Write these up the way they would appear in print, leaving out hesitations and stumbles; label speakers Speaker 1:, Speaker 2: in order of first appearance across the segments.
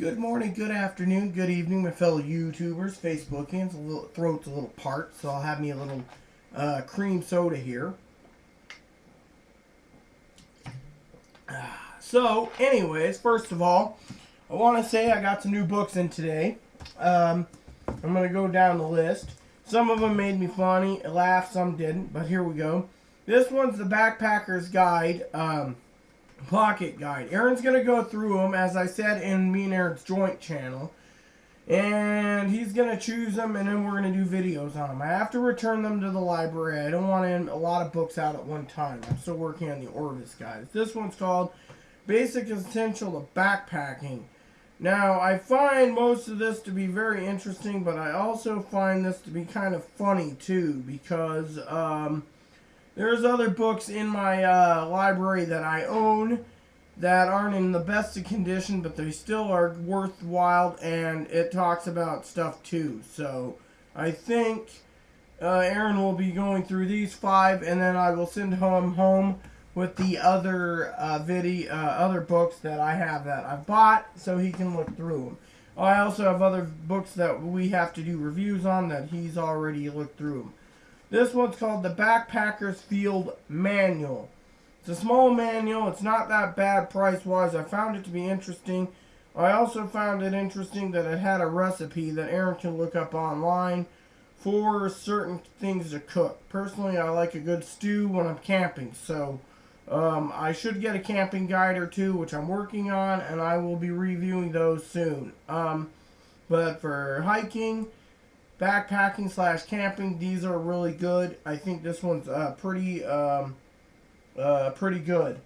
Speaker 1: Good morning, good afternoon, good evening, my fellow YouTubers, Facebookians. Throat's a little part, so I'll have me a little cream soda here. So, anyways, first of all, I want to say I got some new books in today. I'm going to go down the list. Some of them made me funny, laugh, some didn't, but here we go. This one's the Backpacker's Guide, Pocket Guide. Aaron's going to go through them, as I said, in me and Aaron's joint channel. And he's going to choose them, and then we're going to do videos on them. I have to return them to the library. I don't want a lot of books out at one time. I'm still working on the Orvis guides. This one's called Basic Essential of Backpacking. Now, I find most of this to be very interesting, but I also find this to be kind of funny, too, because there's other books in my library that I own that aren't in the best of condition, but they still are worthwhile, and it talks about stuff too. So I think Aaron will be going through these 5, and then I will send him home with the other other books that I have that I've bought, so he can look through them. I also have other books that we have to do reviews on that he's already looked through them. This one's called the Backpacker's Field Manual. It's a small manual. It's not that bad price-wise. I found it to be interesting. I also found it interesting that it had a recipe that Aaron can look up online for certain things to cook. Personally, I like a good stew when I'm camping. So, I should get a camping guide or two, which I'm working on, and I will be reviewing those soon. But for hiking, backpacking / camping, these are really good. I think this one's pretty good.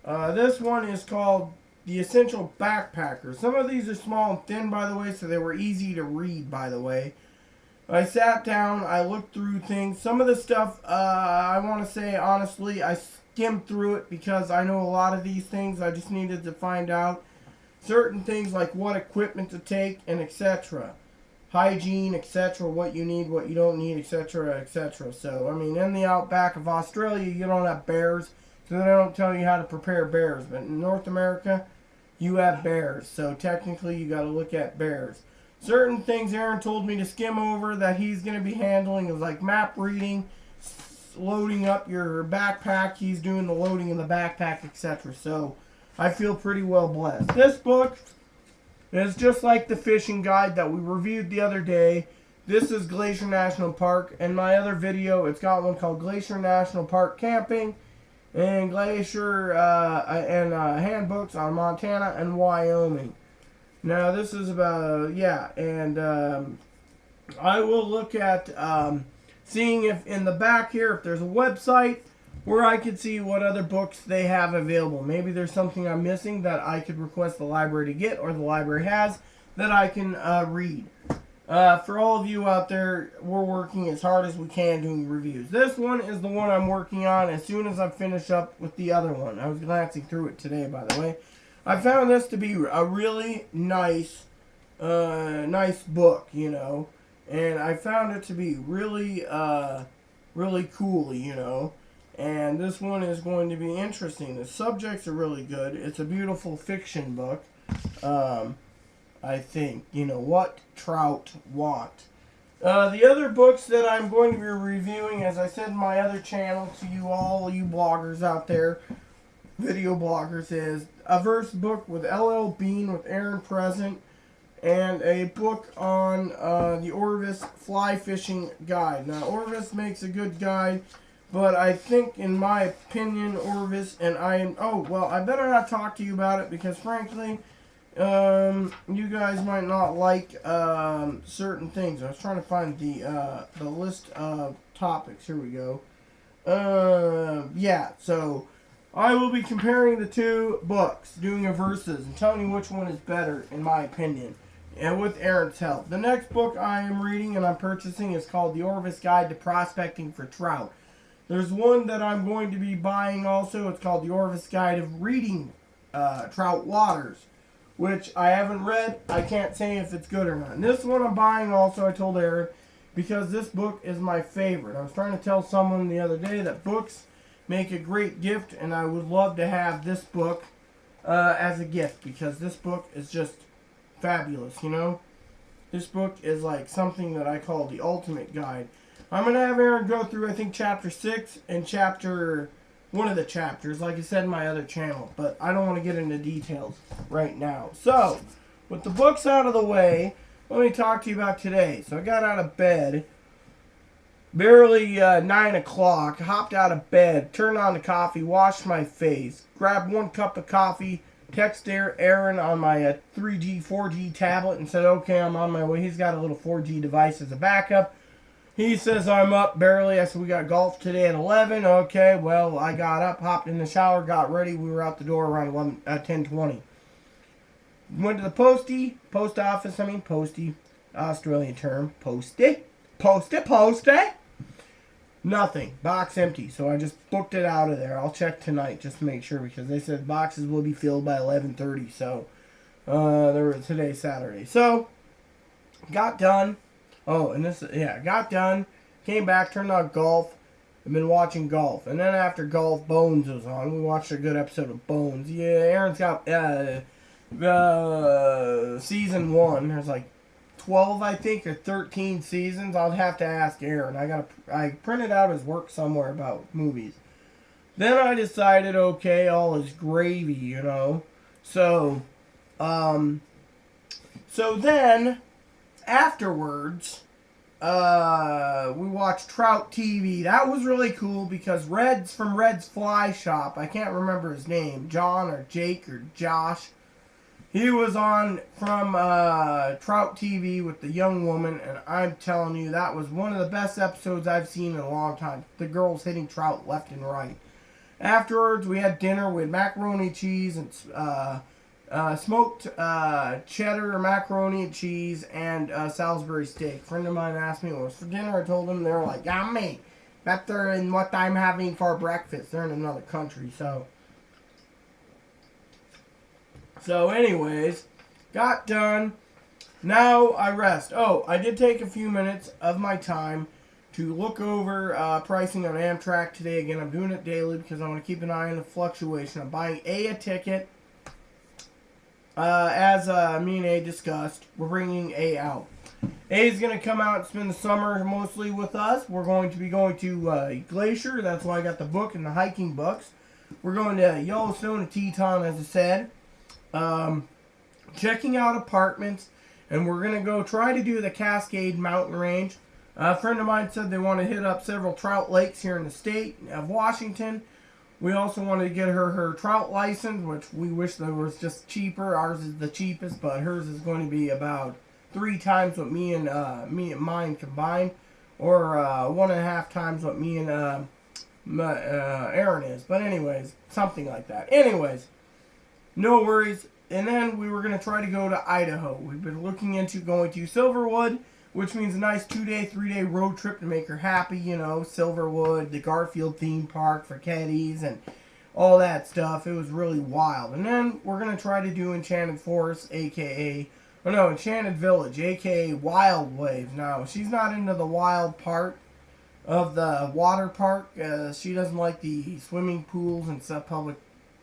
Speaker 1: This one is called The Essential Backpacker. Some of these are small and thin, by the way, so they were easy to read, by the way. I sat down, I looked through things. Some of the stuff, I want to say, honestly, I skimmed through it because I know a lot of these things. I just needed to find out certain things like what equipment to take and etc. Hygiene, etc., what you need, what you don't need, etc., etc. So, I mean, in the outback of Australia, you don't have bears, so they don't tell you how to prepare bears. But in North America, you have bears, so technically you got to look at bears. Certain things Aaron told me to skim over that he's going to be handling is like map reading, loading up your backpack. He's doing the loading in the backpack, etc. So, I feel pretty well blessed. This book is just like the fishing guide that we reviewed the other day. This is Glacier National Park. In my other video, it's got one called Glacier National Park Camping and Glacier handbooks on Montana and Wyoming. Now, this is about, I will look at seeing if in the back here, if there's a website where I could see what other books they have available. Maybe there's something I'm missing that I could request the library to get, or the library has, that I can read. For all of you out there, we're working as hard as we can doing reviews. This one is the one I'm working on as soon as I finish up with the other one. I was glancing through it today, by the way. I found this to be a really nice book, you know. And I found it to be really, really cool, you know. And this one is going to be interesting. The subjects are really good. It's a beautiful fiction book. I think, you know, what trout want. The other books that I'm going to be reviewing, as I said in my other channel to you all, you bloggers out there, video bloggers, is a verse book with LL Bean with Aaron Present, and a book on the Orvis Fly Fishing Guide. Now, Orvis makes a good guide, but I think, in my opinion, Orvis and I better not talk to you about it because, frankly, you guys might not like certain things. I was trying to find the list of topics. Here we go. So I will be comparing the two books, doing a versus, and telling you which one is better, in my opinion, and with Aaron's help. The next book I am reading and I'm purchasing is called The Orvis Guide to Prospecting for Trout. There's one that I'm going to be buying also. It's called The Orvis Guide of Reading Trout Waters, which I haven't read. I can't say if it's good or not. And this one I'm buying also, I told Aaron, because this book is my favorite. I was trying to tell someone the other day that books make a great gift, and I would love to have this book as a gift, because this book is just fabulous, you know? This book is like something that I call the ultimate guide. I'm going to have Aaron go through, I think, chapter 6 and one of the chapters, like I said in my other channel. But I don't want to get into details right now. So, with the books out of the way, let me talk to you about today. So I got out of bed, barely 9 o'clock, hopped out of bed, turned on the coffee, washed my face, grabbed 1 cup of coffee, texted Aaron on my 3G, 4G tablet and said, okay, I'm on my way. He's got a little 4G device as a backup. He says, I'm up barely. I said, we got golf today at 11. Okay, well, I got up, hopped in the shower, got ready. We were out the door around 10:20. Went to the postie, Australian term, postie. Nothing. Box empty. So I just booked it out of there. I'll check tonight just to make sure because they said boxes will be filled by 11:30. So today's Saturday. So got done. Got done. Came back, turned on golf. I've been watching golf. And then after golf, Bones was on. We watched a good episode of Bones. Yeah, Aaron's got season 1. There's like 12, I think, or 13 seasons. I'll have to ask Aaron. I printed out his work somewhere about movies. Then I decided, okay, all is gravy, you know. So then afterwards, we watched Trout TV. That was really cool because Red's from Red's Fly Shop. I can't remember his name, John or Jake or Josh. He was on from Trout TV with the young woman, and I'm telling you, that was one of the best episodes I've seen in a long time. The girls hitting trout left and right. Afterwards, we had dinner with macaroni and cheese and smoked cheddar, macaroni and cheese, and Salisbury steak. A friend of mine asked me what was for dinner. I told them. They were like, yummy. Better than what I'm having for breakfast. They're in another country, so anyways, got done. Now I rest. Oh, I did take a few minutes of my time to look over pricing on Amtrak today. Again, I'm doing it daily because I want to keep an eye on the fluctuation. I'm buying a ticket. As me and A discussed, we're bringing A out. A is going to come out and spend the summer mostly with us. We're going to be going to Glacier. That's why I got the book and the hiking books. We're going to Yellowstone and Teton, as I said. Checking out apartments, and we're going to go try to do the Cascade Mountain Range. A friend of mine said they want to hit up several trout lakes here in the state of Washington. We also wanted to get her trout license, which we wish that was just cheaper. Ours is the cheapest, but hers is going to be about 3 times what me and mine combined, or 1.5 times what me and Aaron is. But anyways, something like that. Anyways, no worries. And then we were going to try to go to Idaho. We've been looking into going to Silverwood, which means a nice 2-day, 3-day road trip to make her happy. You know, Silverwood, the Garfield theme park for kiddies, and all that stuff. It was really wild. And then we're going to try to do Enchanted Forest, Enchanted Village, a.k.a. Wild Waves. Now, she's not into the wild part of the water park. She doesn't like the swimming pools and stuff. Public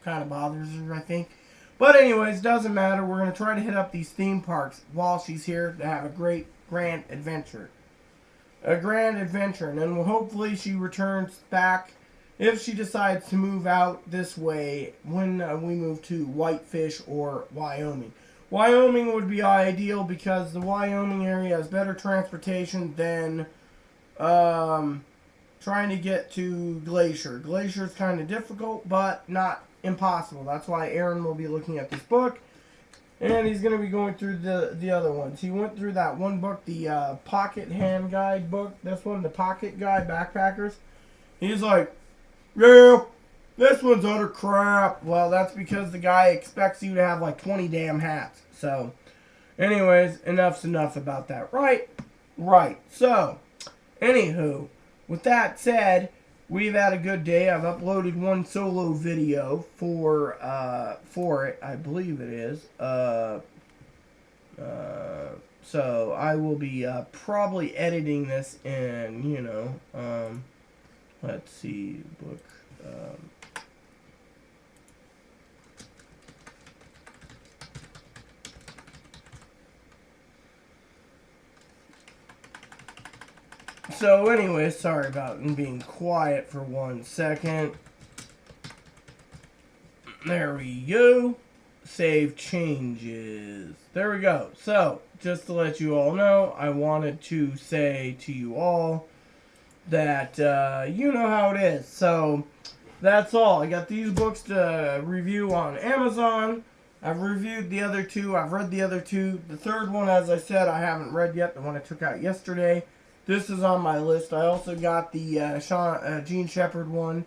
Speaker 1: kind of bothers her, I think. But anyways, doesn't matter. We're going to try to hit up these theme parks while she's here to have a great grand adventure. And then hopefully she returns back if she decides to move out this way when we move to Whitefish or Wyoming. Wyoming would be ideal because the Wyoming area has better transportation than trying to get to Glacier. Glacier is kind of difficult, but not impossible. That's why Aaron will be looking at this book, and he's going to be going through the other ones. He went through that one book, the Pocket Hand Guide book. This one, the Pocket Guide Backpackers. He's like, yeah, this one's utter crap. Well, that's because the guy expects you to have like 20 damn hats. So, anyways, enough's enough about that. Right. So, anywho, with that said, we've had a good day. I've uploaded one solo video for it, I believe it is. So I will be probably editing this in, let's see, book. So anyway, sorry about being quiet for 1 second. There we go. Save changes. There we go. So, just to let you all know, I wanted to say to you all that you know how it is. So, that's all. I got these books to review on Amazon. I've reviewed the other two. I've read the other two. The third one, as I said, I haven't read yet. The one I took out yesterday. This is on my list. I also got the Gene Shepherd one.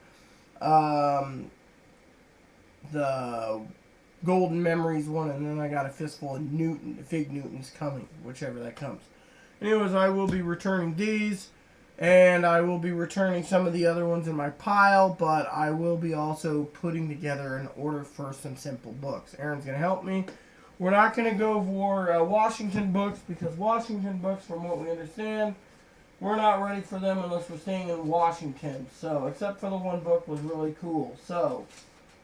Speaker 1: The Golden Memories one, and then I got a fistful of Fig Newtons coming, whichever that comes. Anyways, I will be returning these, and I will be returning some of the other ones in my pile, but I will be also putting together an order for some simple books. Aaron's going to help me. We're not going to go for Washington books, because Washington books, from what we understand, we're not ready for them unless we're staying in Washington. So, except for the one book was really cool. So,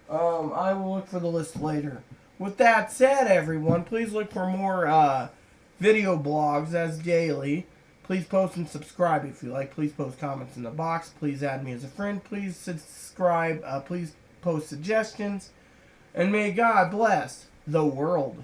Speaker 1: I will look for the list later. With that said, everyone, please look for more video blogs as daily. Please post and subscribe if you like. Please post comments in the box. Please add me as a friend. Please subscribe. Please post suggestions. And may God bless the world.